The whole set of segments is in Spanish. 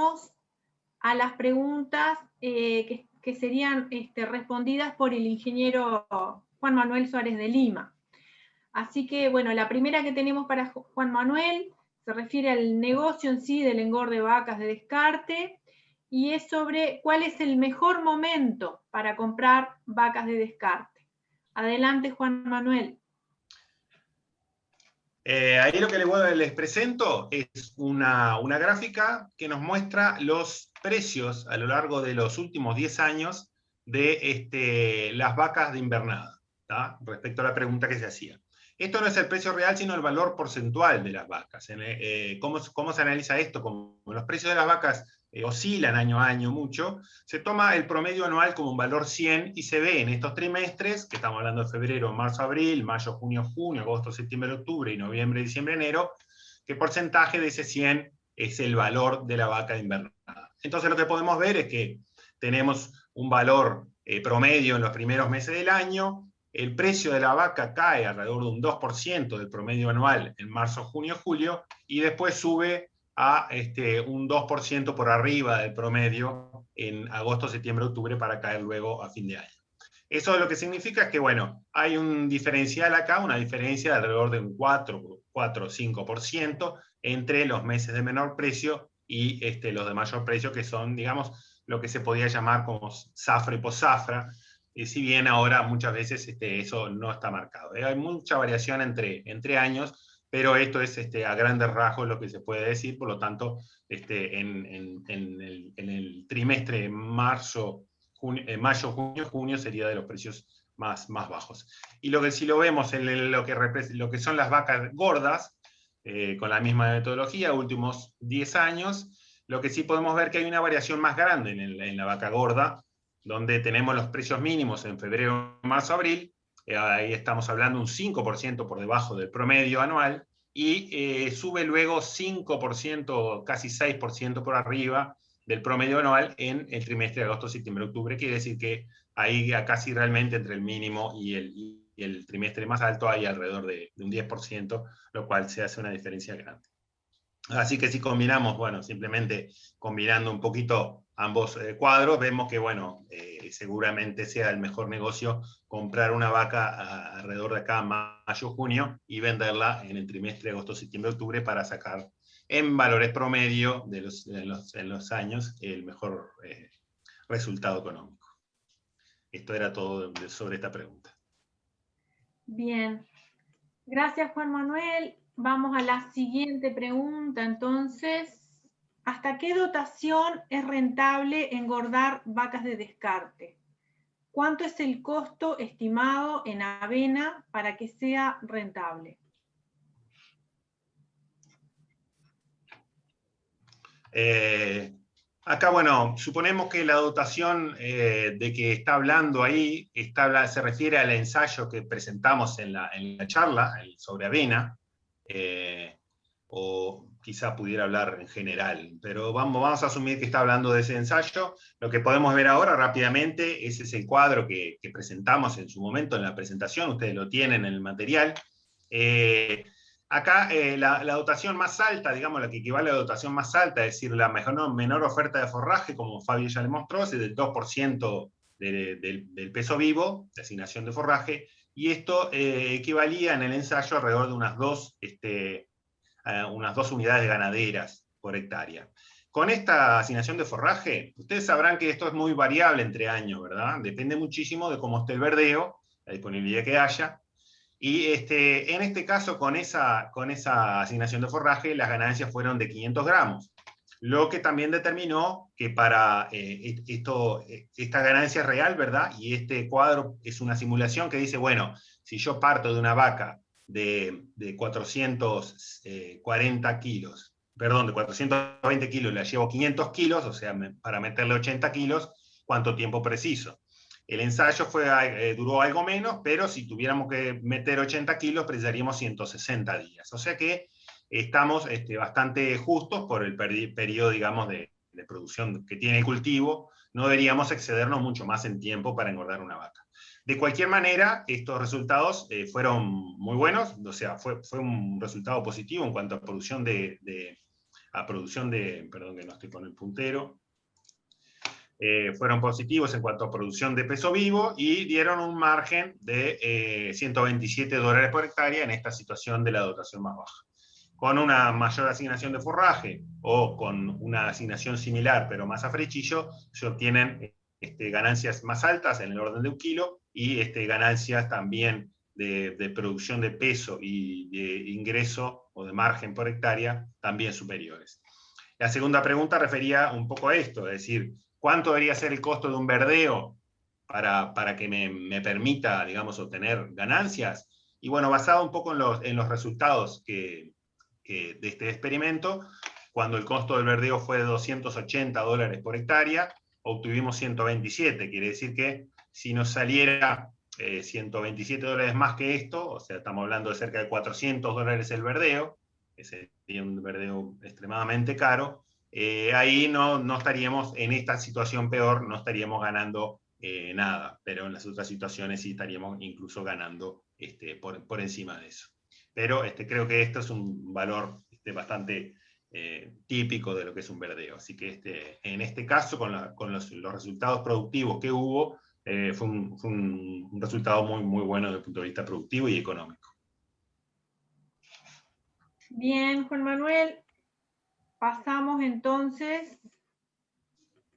pasamos a las preguntas que serían respondidas por el ingeniero Juan Manuel Suárez de Lima. Así que, bueno, la primera que tenemos para Juan Manuel se refiere al negocio en sí del engorde de vacas de descarte, y es sobre cuál es el mejor momento para comprar vacas de descarte. Adelante, Juan Manuel. Ahí lo que les presento es una gráfica que nos muestra los precios a lo largo de los últimos 10 años de las vacas de invernada, ¿tá? Respecto a la pregunta que se hacía. Esto no es el precio real, sino el valor porcentual de las vacas. ¿Cómo se analiza esto? Como los precios de las vacas oscilan año a año mucho, se toma el promedio anual como un valor 100 y se ve en estos trimestres, que estamos hablando de febrero, marzo, abril, mayo, junio, junio, agosto, septiembre, octubre y noviembre, diciembre, enero, qué porcentaje de ese 100 es el valor de la vaca de invernada. Entonces lo que podemos ver es que tenemos un valor promedio en los primeros meses del año, el precio de la vaca cae alrededor de un 2% del promedio anual en marzo, junio, julio, y después sube a un 2% por arriba del promedio en agosto, septiembre, octubre, para caer luego a fin de año. Eso lo que significa es que, bueno, hay un diferencial acá, una diferencia de alrededor de un 4 o 5% entre los meses de menor precio y los de mayor precio, que son, digamos, lo que se podía llamar como zafra y post-zafra, si bien ahora muchas veces eso no está marcado. Hay mucha variación entre años, pero esto es a grandes rasgos lo que se puede decir. Por lo tanto, en el trimestre mayo, junio, junio sería de los precios más bajos. Y si lo vemos en lo que son las vacas gordas, con la misma metodología, últimos 10 años, lo que sí podemos ver que hay una variación más grande en la vaca gorda, donde tenemos los precios mínimos en febrero, marzo, abril, ahí estamos hablando un 5% por debajo del promedio anual, y sube luego 5%, casi 6% por arriba del promedio anual en el trimestre de agosto, septiembre, octubre. Quiere decir que ahí casi realmente entre el mínimo y el trimestre más alto hay alrededor de un 10%, lo cual se hace una diferencia grande. Así que si combinamos, bueno, simplemente combinando un poquito ambos cuadros, vemos que, bueno, seguramente sea el mejor negocio comprar una vaca alrededor de acá, mayo, junio, y venderla en el trimestre de agosto, septiembre, octubre, para sacar en valores promedio en los años el mejor resultado económico. Esto era todo sobre esta pregunta. Bien. Gracias, Juan Manuel. Vamos a la siguiente pregunta, entonces. ¿Hasta qué dotación es rentable engordar vacas de descarte? ¿Cuánto es el costo estimado en avena para que sea rentable? Acá, bueno, suponemos que la dotación de que está hablando ahí se refiere al ensayo que presentamos en la charla sobre avena, o quizá pudiera hablar en general, pero vamos a asumir que está hablando de ese ensayo. Lo que podemos ver ahora rápidamente, ese es el cuadro que presentamos en su momento en la presentación, ustedes lo tienen en el material. Acá la dotación más alta, digamos, la que equivale a la dotación más alta, es decir, la menor oferta de forraje, como Fabio ya le mostró, es del 2% del peso vivo, de asignación de forraje, y esto equivalía en el ensayo alrededor de unas dos unidades ganaderas por hectárea. Con esta asignación de forraje, ustedes sabrán que esto es muy variable entre años, ¿verdad? Depende muchísimo de cómo esté el verdeo, la disponibilidad que haya. Y en este caso, con esa asignación de forraje, las ganancias fueron de 500 gramos, lo que también determinó que para esta ganancia es real, ¿verdad? Y este cuadro es una simulación que dice, bueno, si yo parto de una vaca de 440 kilos, perdón, de 420 kilos, la llevo 500 kilos, o sea, para meterle 80 kilos, ¿cuánto tiempo preciso? El ensayo duró algo menos, pero si tuviéramos que meter 80 kilos, precisaríamos 160 días. O sea que estamos bastante justos por el periodo, digamos, de producción que tiene el cultivo. No deberíamos excedernos mucho más en tiempo para engordar una vaca. De cualquier manera, estos resultados fueron muy buenos, o sea, fue un resultado positivo en cuanto a producción de a producción de, perdón que no estoy con el puntero, fueron positivos en cuanto a producción de peso vivo y dieron un margen de $127 por hectárea en esta situación de la dotación más baja. Con una mayor asignación de forraje o con una asignación similar pero más a frechillo, se obtienen ganancias más altas en el orden de 1 kilo y ganancias también de producción de peso y de ingreso o de margen por hectárea también superiores. La segunda pregunta refería un poco a esto, es decir, ¿cuánto debería ser el costo de un verdeo para que me permita, digamos, obtener ganancias? Y bueno, basado un poco en los resultados de este experimento, cuando el costo del verdeo fue de $280 por hectárea, obtuvimos 127, quiere decir que si nos saliera $127 más que esto, o sea, estamos hablando de cerca de $400 el verdeo, que sería un verdeo extremadamente caro, ahí no estaríamos en esta situación peor, no estaríamos ganando nada, pero en las otras situaciones sí estaríamos incluso ganando por encima de eso. Pero creo que esto es un valor bastante típico de lo que es un verdeo. Así que en este caso, con los resultados productivos que hubo, fue un resultado muy, muy bueno desde el punto de vista productivo y económico. Bien, Juan Manuel. Pasamos entonces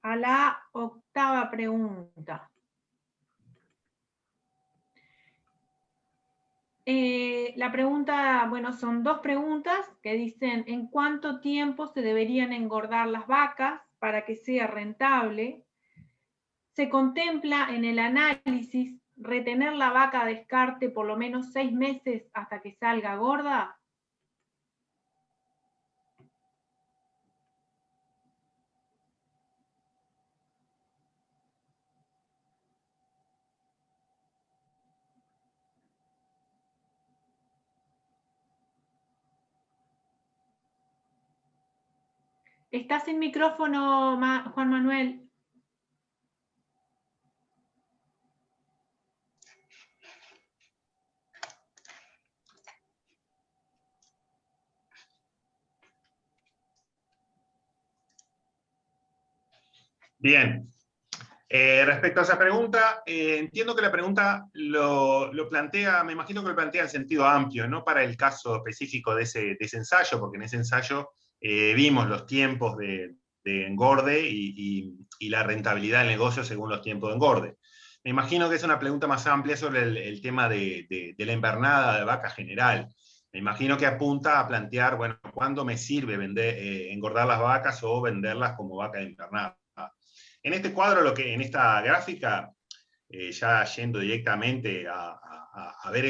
a la 8ª pregunta. La pregunta, bueno, son 2 preguntas que dicen ¿en cuánto tiempo se deberían engordar las vacas para que sea rentable? ¿Se contempla en el análisis retener la vaca a descarte por lo menos 6 meses hasta que salga gorda? Estás sin micrófono, Juan Manuel. Bien. Respecto a esa pregunta, entiendo que la pregunta lo plantea, me imagino que lo plantea en sentido amplio, no para el caso específico de ese ensayo, porque en ese ensayo vimos los tiempos de engorde y la rentabilidad del negocio según los tiempos de engorde. Me imagino que es una pregunta más amplia sobre el tema de la invernada de vaca general. Me imagino que apunta a plantear, bueno, ¿cuándo me sirve engordar las vacas o venderlas como vaca de invernada? En este cuadro, en esta gráfica, ya yendo directamente a ver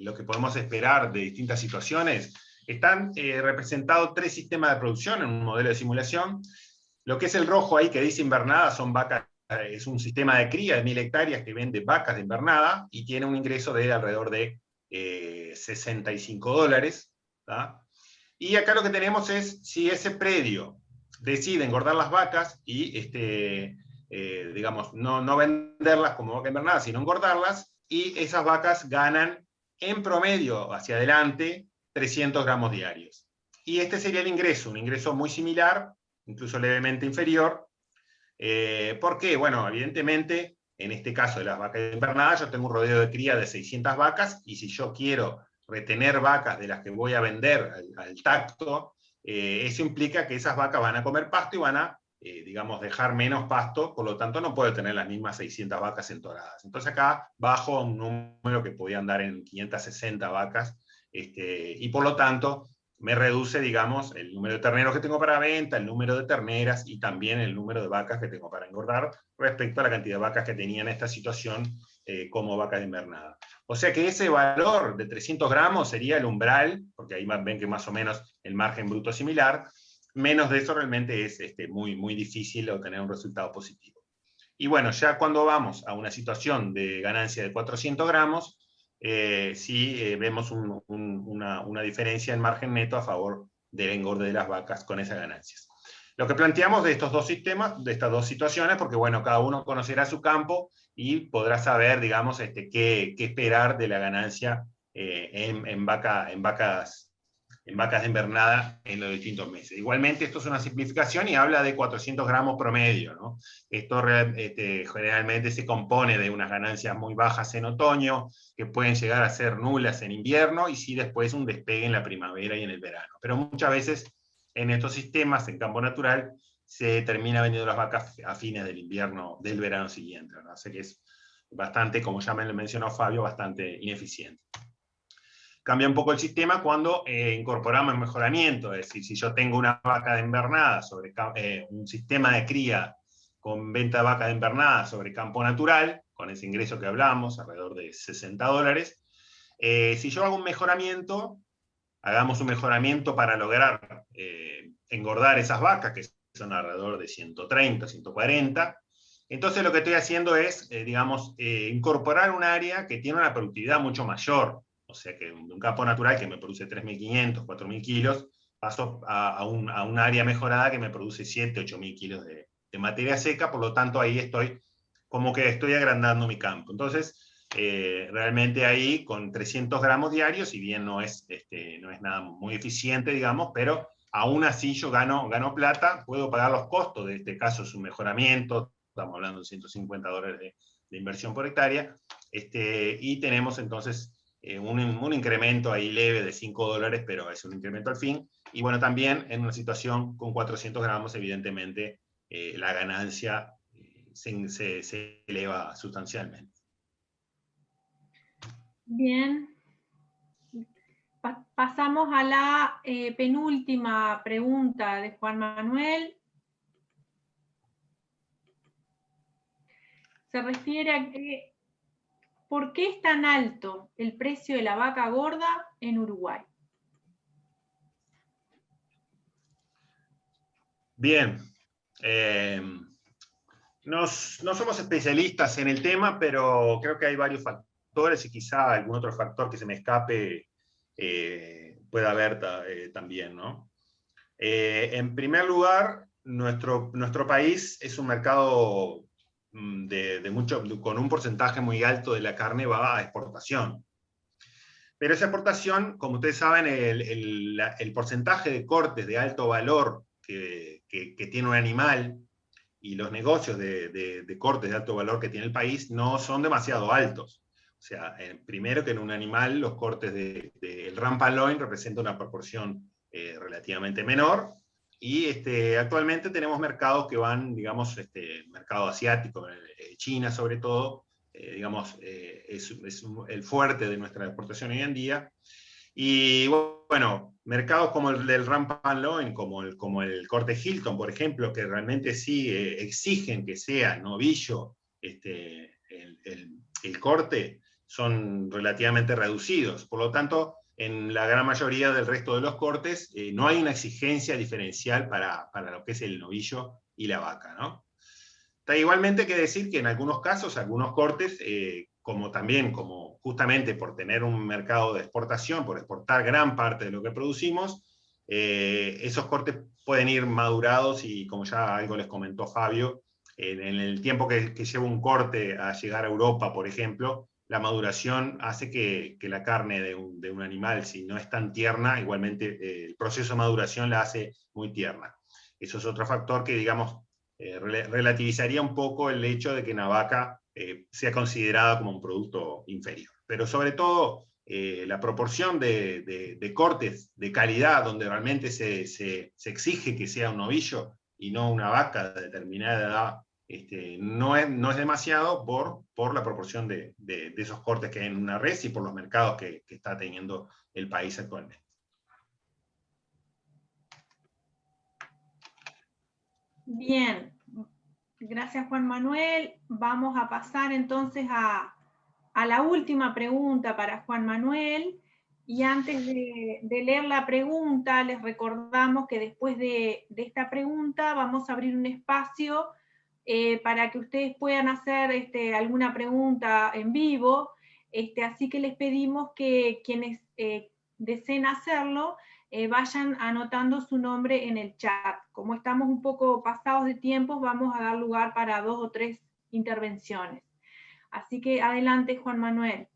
lo que podemos esperar de distintas situaciones, están representados 3 sistemas de producción en un modelo de simulación. Lo que es el rojo ahí que dice invernada son vacas, es un sistema de cría de 1000 hectáreas que vende vacas de invernada y tiene un ingreso de alrededor de $65. ¿tá? Y acá lo que tenemos es si ese predio decide engordar las vacas y digamos, no venderlas como vaca invernada, sino engordarlas, y esas vacas ganan en promedio hacia adelante 300 gramos diarios. Y este sería el ingreso, un ingreso muy similar, incluso levemente inferior. ¿Por qué? Bueno, evidentemente, en este caso de las vacas invernadas, yo tengo un rodeo de cría de 600 vacas, y si yo quiero retener vacas de las que voy a vender al tacto, eso implica que esas vacas van a comer pasto y van a, digamos, dejar menos pasto, por lo tanto no puedo tener las mismas 600 vacas entoradas. Entonces acá bajo a un número que podía andar en 560 vacas, y por lo tanto me reduce, digamos, el número de terneros que tengo para venta, el número de terneras y también el número de vacas que tengo para engordar respecto a la cantidad de vacas que tenía en esta situación como vacas de invernada. O sea que ese valor de 300 gramos sería el umbral, porque ahí ven que más o menos el margen bruto es similar. Menos de eso realmente es muy, muy difícil obtener un resultado positivo. Y bueno, ya cuando vamos a una situación de ganancia de 400 gramos, sí vemos una diferencia en margen neto a favor del engorde de las vacas con esas ganancias. Lo que planteamos de estos 2 sistemas, de estas 2 situaciones, porque bueno, cada uno conocerá su campo y podrá saber, digamos, qué esperar de la ganancia en vacas en vacas de invernada en los distintos meses. Igualmente, esto es una simplificación y habla de 400 gramos promedio, ¿no? Esto generalmente se compone de unas ganancias muy bajas en otoño, que pueden llegar a ser nulas en invierno, y sí después un despegue en la primavera y en el verano. Pero muchas veces en estos sistemas, en campo natural, se termina vendiendo las vacas a fines del invierno, del verano siguiente, ¿no? Así que es bastante, como ya me lo mencionó Fabio, bastante ineficiente. Cambia un poco el sistema cuando incorporamos mejoramiento, es decir, si yo tengo una vaca de invernada sobre un sistema de cría con venta de vaca de invernada sobre campo natural, con ese ingreso que hablamos, alrededor de $60, si yo hago un mejoramiento, hagamos un mejoramiento para lograr engordar esas vacas, que son alrededor de 130, 140, entonces lo que estoy haciendo es, digamos, incorporar un área que tiene una productividad mucho mayor. O sea que de un campo natural que me produce 3.500, 4.000 kilos, paso a un área mejorada que me produce 7, 8.000 kilos de materia seca, por lo tanto ahí estoy como que estoy agrandando mi campo. Entonces, realmente ahí con 300 gramos diarios, si bien no es nada muy eficiente, digamos, pero aún así yo gano plata, puedo pagar los costos, de este caso es un mejoramiento, estamos hablando de $150 de inversión por hectárea, y tenemos entonces un incremento ahí leve de $5, pero es un incremento al fin, y bueno, también en una situación con 400 gramos, evidentemente, la ganancia se eleva sustancialmente. Bien. Pasamos a la penúltima pregunta de Juan Manuel. Se refiere a que, ¿por qué es tan alto el precio de la vaca gorda en Uruguay? Bien. No somos especialistas en el tema, pero creo que hay varios factores y quizá algún otro factor que se me escape pueda haber también, ¿no? En primer lugar, nuestro país es un mercado con un porcentaje muy alto de la carne va a exportación. Pero esa exportación, como ustedes saben, el porcentaje de cortes de alto valor que tiene un animal y los negocios de cortes de alto valor que tiene el país no son demasiado altos. O sea, primero que en un animal los cortes del ramp and loin representan una proporción relativamente menor, y actualmente tenemos mercados que van, digamos, mercado asiático, China sobre todo, digamos, es el fuerte de nuestra exportación hoy en día. Y bueno, mercados como el del ramp and loin, como el corte Hilton, por ejemplo, que realmente sí exigen que sea novillo el corte, son relativamente reducidos. Por lo tanto, en la gran mayoría del resto de los cortes no hay una exigencia diferencial para lo que es el novillo y la vaca, ¿no? Igualmente hay que decir que en algunos casos, algunos cortes, como justamente por tener un mercado de exportación, por exportar gran parte de lo que producimos, esos cortes pueden ir madurados y, como ya algo les comentó Fabio, en el tiempo que lleva un corte a llegar a Europa, por ejemplo, la maduración hace que la carne de un animal, si no es tan tierna, igualmente el proceso de maduración la hace muy tierna. Eso es otro factor que, digamos, relativizaría un poco el hecho de que una vaca sea considerada como un producto inferior. Pero sobre todo, la proporción de cortes de calidad, donde realmente se exige que sea un novillo y no una vaca de determinada edad, no es demasiado por la proporción de esos cortes que hay en una res y por los mercados que está teniendo el país actualmente. Bien, gracias Juan Manuel. Vamos a pasar entonces a la última pregunta para Juan Manuel. Y antes de leer la pregunta, les recordamos que después de esta pregunta vamos a abrir un espacio para que ustedes puedan hacer alguna pregunta en vivo. Así que les pedimos que quienes deseen hacerlo, vayan anotando su nombre en el chat. Como estamos un poco pasados de tiempo, vamos a dar lugar para 2 o 3 intervenciones. Así que adelante, Juan Manuel.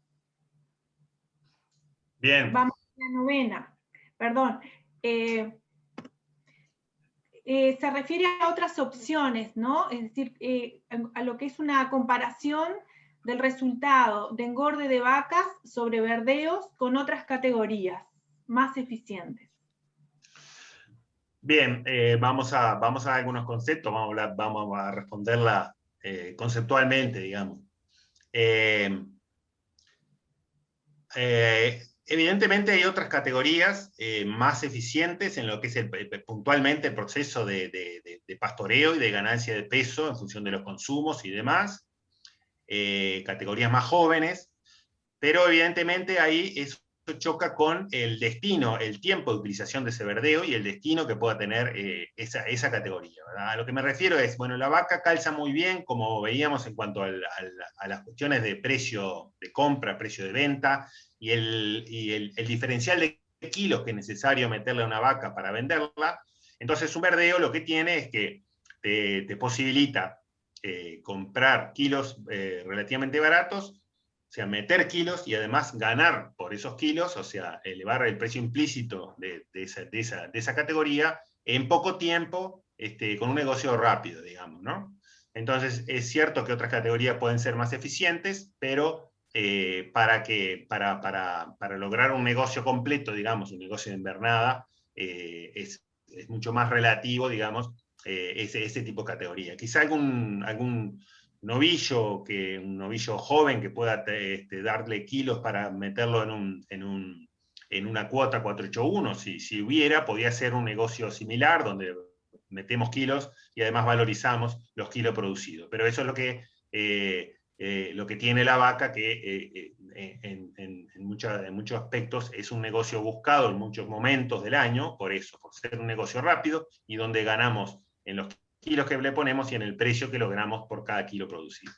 Bien. Vamos a la novena. perdón, se refiere a otras opciones, ¿no? Es decir, a lo que es una comparación del resultado de engorde de vacas sobre verdeos con otras categorías más eficientes. Bien, vamos a dar algunos conceptos, vamos a responderla conceptualmente, digamos. Evidentemente hay otras categorías más eficientes en lo que es puntualmente el proceso de pastoreo y de ganancia de peso en función de los consumos y demás. Categorías más jóvenes, pero evidentemente ahí eso choca con el destino, el tiempo de utilización de ese verdeo y el destino que pueda tener esa categoría, ¿verdad? A lo que me refiero es, bueno, la vaca calza muy bien, como veíamos en cuanto a las cuestiones de precio de compra, precio de venta, y el diferencial de kilos que es necesario meterle a una vaca para venderla. Entonces un verdeo lo que tiene es que te posibilita comprar kilos relativamente baratos, o sea, meter kilos y además ganar por esos kilos, o sea, elevar el precio implícito de esa categoría en poco tiempo, con un negocio rápido, digamos, ¿no? Entonces, es cierto que otras categorías pueden ser más eficientes, pero para lograr un negocio completo, digamos, un negocio de invernada, es mucho más relativo, digamos, ese tipo de categoría. Quizá algún novillo, un novillo joven que pueda darle kilos para meterlo en una cuota 481, si hubiera, podía ser un negocio similar, donde metemos kilos y además valorizamos los kilos producidos. Pero eso es lo que tiene la vaca, que en muchos aspectos es un negocio buscado en muchos momentos del año, por ser un negocio rápido, y donde ganamos en los kilos que le ponemos y en el precio que logramos por cada kilo producido.